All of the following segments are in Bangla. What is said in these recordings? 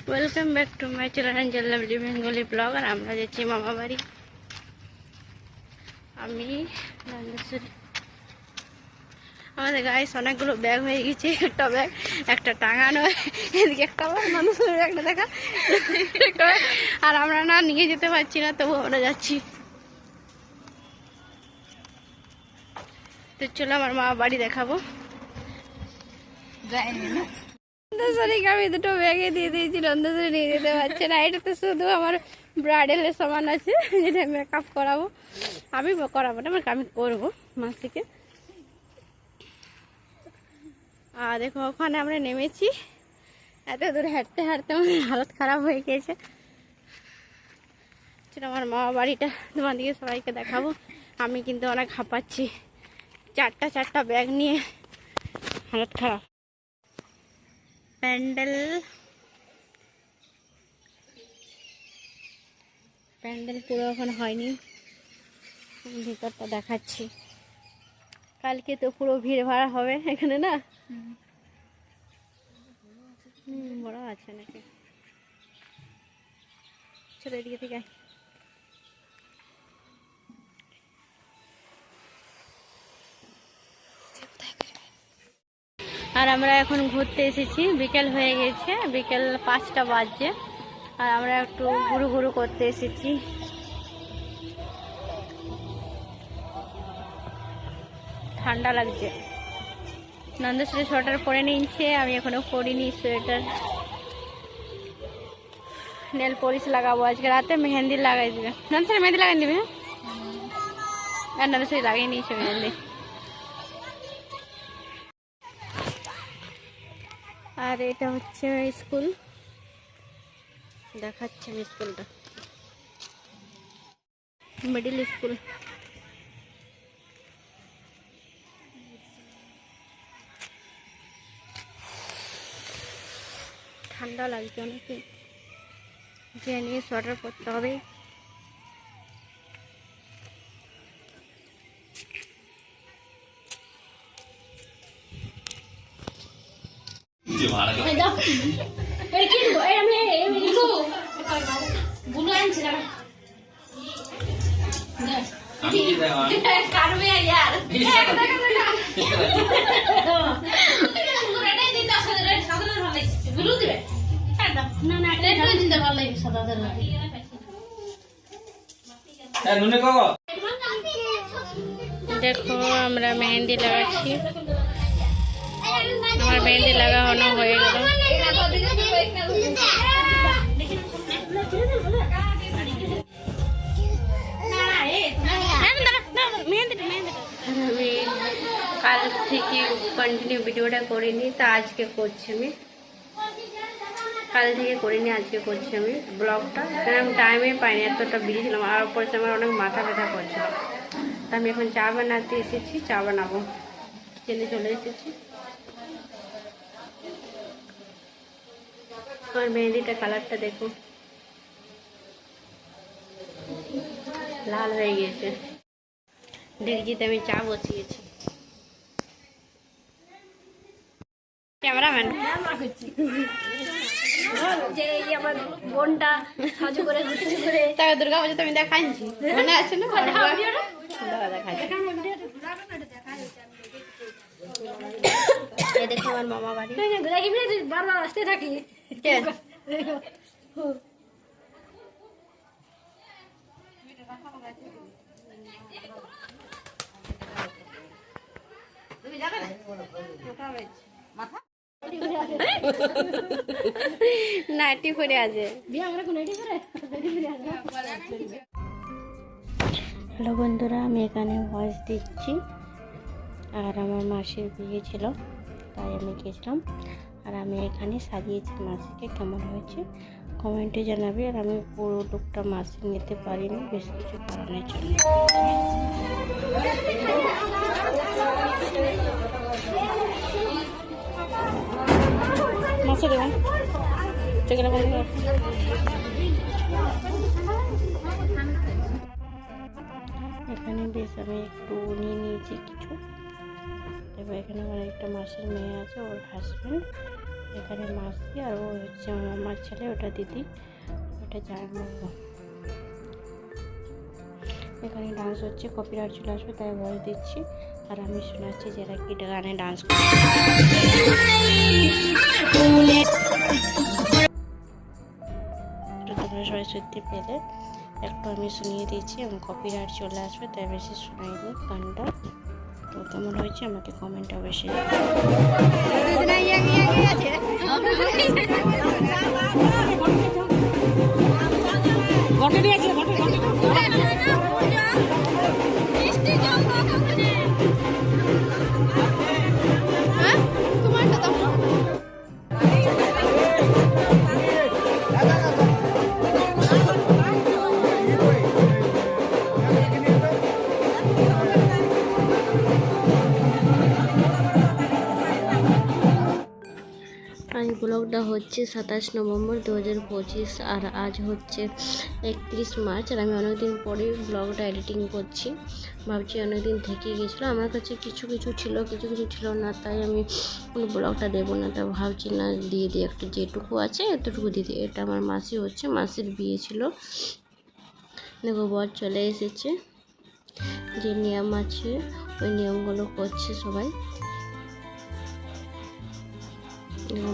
Welcome back to my channel lovely Bengali vlog. আর আমরা যাচ্ছি মামা বাড়ি। আমি নন্দেশ্বরী। আমাদের গায়ে অনেকগুলো ব্যাগ হয়ে গেছে। একটা ব্যাগ একটা টাঙানো, এদিকে একটা নন্দেশ্বরী ব্যাগটা দেখা, আর আমরা না নিয়ে যেতে পারছি না, তবু আমরা যাচ্ছি। তো চলো আমার মা বাড়ি দেখাবো। নন্দেশ্বরীকে আমি দুটো ব্যাগে দিয়ে দিয়েছি, নন্দেশ্বরী নিয়ে যেতে পারছে না। এটা তো শুধু আমার ব্রাইডালের সামান আছে, যেটা মেকআপ করাবো। আমি করাবো না, আমি করবো মাসিকে। আর দেখো ওখানে আমরা নেমেছি, এত দূর হাঁটতে হাঁটতে আমাদের হালত খারাপ হয়ে গিয়েছে। সেটা আমার মামা বাড়িটা তোমাদেরকে সবাইকে দেখাবো। আমি কিন্তু অনেক হাঁপাচ্ছি, চারটা ব্যাগ নিয়ে হালত খারাপ। প্যান্ডেল পুরো এখন হয়নি, ভিতরটা দেখাচ্ছি। কালকে তো পুরো ভিড় ভাড়া হবে এখানে না? বড় আছে নাকি? চলো এদিকে থেকে। আর আমরা এখন ঘুরতে এসেছি, বিকেল হয়ে গেছে, বিকেল 5টা বাজছে। আর আমরা একটু ঘুরু করতে এসেছি। ঠান্ডা লাগছে। নন্দেশ্বরী সোয়েটার পরে নিচ্ছে, আমি এখনো পরিনি সোয়েটার। নেল পলিশ লাগাবো আজকে রাতে, মেহেন্দি লাগাই দিবে। নন্দেশ্বরী মেহেন্দি লাগাই দিবে? আর নন্দেশ্বরী লাগিয়ে নিয়েছে মেহেন্দি। আর এটা হচ্ছে স্কুল, দেখাচ্ছে আমি স্কুলটা, মিডিল স্কুল। ঠান্ডা লাগছে অনেকে, যে নিয়ে সোয়েটার পরতে হবে। দেখো আমরা মেহেন্দি লাগাচ্ছি, আমার মেহেন্দি লাগানো হয়ে গেল। আমি কাল থেকে কন্টিনিউ ভিডিওটা করিনি, তা আজকে করছি আমি। কাল থেকে করিনি, আজকে করছি আমি ব্লগটা, কারণ আমি টাইমে পাইনি, এতটা বিজি ছিলাম। আর পরে আমার অনেক মাথা ব্যথা করছিল। তা আমি এখন চা বানাতে এসেছি, চা বানাবো, কিচেনে চলে এসেছি। আমার মেহেন্দিটা কালারটা দেখো, লাল হয়ে গিয়েছে। ডেকচিতে আমি চা বসিয়েছি। ক্যামেরাম্যান আমার বোনটা সাজু করে তাকে দুর্গা পুজো তুমি দেখাচ্ছি, মনে আছে না? দেখো আমার মামা বাড়ি, বারবার আসতে থাকি। নাইটি পরে আছে। হ্যালো বন্ধুরা, আমি এখানে ভয়েস দিচ্ছি। আর আমার মাসির বিয়ে ছিল, তাই আমি গেছিলাম। আর আমি এখানে সাজিয়েছি মাসিকে, কেমন হয়েছে কমেন্টে জানাবে। আর আমি পুরো লুকটা মাসি নিতে পারিনি, বেশ কিছু কারণের জন্য। মাসি দেবেন এখানে বেশ আমি একটু নিয়ে নিয়েছি কিছু। এবার এখানে আমার একটা মাসির মেয়ে আছে, ওর হাজব্যান্ড, এখানে মাসি আর ও হচ্ছে আমার মামার ছেলে, ওটা দিদি, ওটা জামাইবাবু। এখানে ডান্স হচ্ছে, কপিরাইট চলে আসবে তাই ভয়েস দিচ্ছি, আর আমি শোনাচ্ছি যারা কি গানে ডান্স করছে। তোমরা সবাই সত্যি পেলে একটু আমি শুনিয়ে দিয়েছি, আমার কপিরাইট চলে আসবে তাই বেশি শোনাইনি গানটা। তো কেমন হয়েছে আমাকে কমেন্ট অবশ্যই। এই ব্লগটা হচ্ছে 27 নভেম্বর 2025 আর আজ হচ্ছে 31 মার্চ। আর আমি অনেকদিন পরে ব্লগটা এডিটিং করছি, ভাবছি অনেকদিন থেকে গেছিলো, আমার কাছে কিছু কিছু ছিল না, তাই আমি কোনো ব্লগটা দেবো না, তা ভাবছি না দিয়ে দিই, একটু যেটুকু আছে এতটুকু দিয়ে দিই। এটা আমার মাসি হচ্ছে, মাসির বিয়ে ছিল, দেখো বর চলে এসেছে, যে নিয়ম আছে ওই নিয়মগুলো করছে সবাই।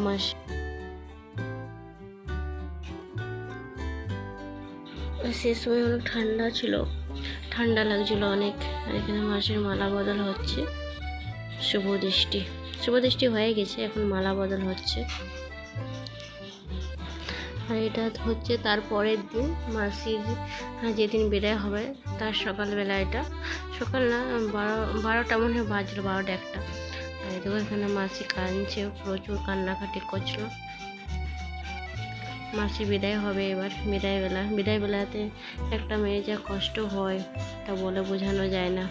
মাসি শেষ সময় অনেক ঠান্ডা ছিল, ঠান্ডা লাগছিল অনেক। আর এখানে মাসির মালা বদল হচ্ছে, শুভ দৃষ্টি হয়ে গেছে, এখন মালা বদল হচ্ছে। আর এটা হচ্ছে তার পরের দিন, মাসির যেদিন বিদায় হবে তার সকালবেলা, এটা সকাল না 12টা মনে হয় বাজলো, 12টা 1টা। আর দেখো এখানে মাসি কাঁদছে, প্রচুর কান্নাকাটি করছিল। মাসি বিদায় হবে এবার, বিদায় বেলাতে একটা মেয়ে যা কষ্ট হয় তা বলে বোঝানো যায় না।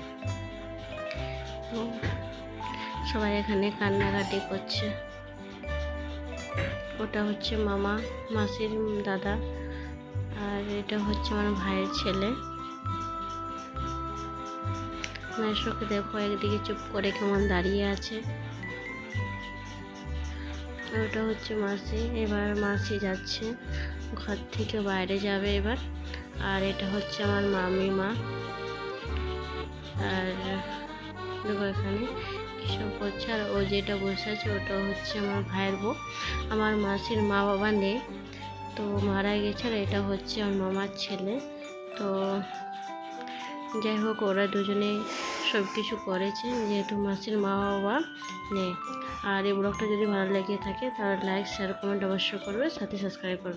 সবাই এখানে কান্নাকাটি করছে। ওটা হচ্ছে মামা, মাসির দাদা, আর এটা হচ্ছে আমার ভাইয়ের ছেলে। মায়ের চোখে দেখো একদিকে চুপ করে কেমন দাঁড়িয়ে আছে। ওটা হচ্ছে মাসি, এবার মাসি যাচ্ছে ঘর থেকে বাইরে যাবে এবার। আর এটা হচ্ছে আমার মামিমা, আর দেখো এখানে কিসব করছে। আর ও যেটা বসে আছে ওটা হচ্ছে আমার ভাইয়ের বউ। আমার মাসির মা বাবা নেই, তো মারা গেছে, আর এটা হচ্ছে আমার মামার ছেলে। তো যাই হোক, ওরা দুজনে সব কিছু করেছে, যেহেতু মাসির মা বাবা নেই। আর এই ব্লগটা যদি ভালো লেগে থাকে তাহলে লাইক, শেয়ার, কমেন্ট অবশ্যই করবে, সাথে সাবস্ক্রাইব করবে।